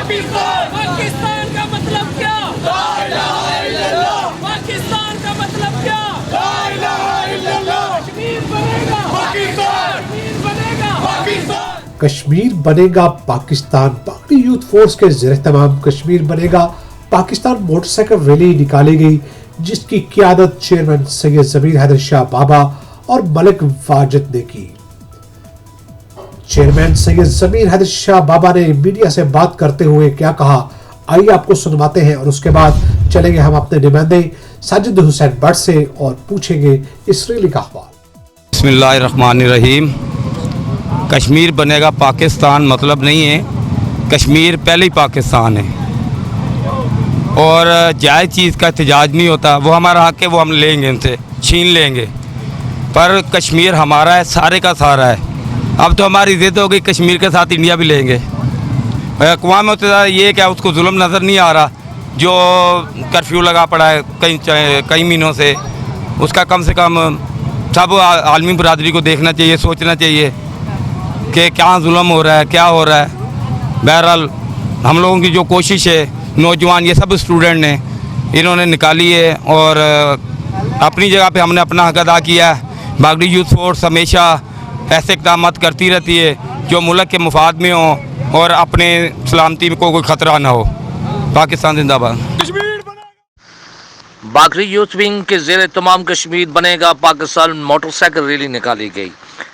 पाकिस्तान का मतलब क्या? पाकिस्तान का मतलब क्या? कश्मीर बनेगा कश्मीर बनेगा कश्मीर बनेगा पाकिस्तान। बागड़ी यूथ फोर्स के ज़ेर-ए-तमाम कश्मीर बनेगा पाकिस्तान मोटरसाइकिल रैली निकाली गई, जिसकी क़ियादत चेयरमैन सैयद ज़मीर हैदर शाह बाबा और मलिक वाजिद ने की। चेयरमैन सैयद ज़मीर हैदर शाह बाबा ने मीडिया से बात करते हुए क्या कहा, आइए आपको सुनवाते हैं और उसके बाद चलेंगे हम अपने नुमाइंदे साजिद हुसैन भट्ट से और पूछेंगे इस रैली का अहवाल। बिस्मिल्लाहिर्रहमानिर्रहीम। कश्मीर बनेगा पाकिस्तान मतलब नहीं है, कश्मीर पहले ही पाकिस्तान है और जायज़ चीज़ का एहतजाज नहीं होता। वो हमारा हक़ है, वो हम लेंगे, उनसे छीन लेंगे, पर कश्मीर हमारा है, सारे का सारा है। अब तो हमारी ज़िद हो गई, कश्मीर के साथ इंडिया भी लेंगे। अक़वाम मुत्तहिदा ये क्या उसको जुल्म नज़र नहीं आ रहा जो कर्फ्यू लगा पड़ा है कई महीनों से, उसका कम से कम सब आलमी बरादरी को देखना चाहिए, सोचना चाहिए कि क्या जुल्म हो रहा है, क्या हो रहा है। बहरहाल हम लोगों की जो कोशिश है, नौजवान ये सब स्टूडेंट ने इन्होंने निकाली है और अपनी जगह पे हमने अपना हक़ अदा किया है। बागड़ी यूथ फोर्स हमेशा ऐसे इक़दाम करती रहती है जो मुल्क के मुफाद में हो और अपने सलामती को कोई ख़तरा ना हो। पाकिस्तान जिंदाबाद। बागड़ी यूथ विंग के ज़ेर तमाम कश्मीर बनेगा पाकिस्तान मोटरसाइकिल रैली निकाली गई,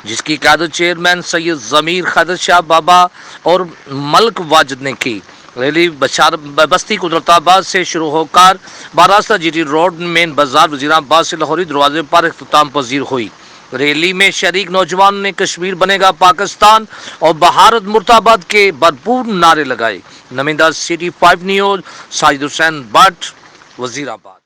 जिसकी क़यादत चेयरमैन सैयद ज़मीर हैदर शाह बाबा और मलिक वाजिद ने की। रैली बस्ती कुदरताबाद से शुरू होकर बारास्ता जीटी रोड मेन बाजार वज़ीराबाद से लाहौरी दरवाजे पर इख्तिताम पजीर हुई। रैली में शरीक नौजवान ने कश्मीर बनेगा पाकिस्तान और भारत मुर्दाबाद के भरपूर नारे लगाए। नमीदा सिटी 5 न्यूज़ साजिद हुसैन भट्ट, वज़ीराबाद।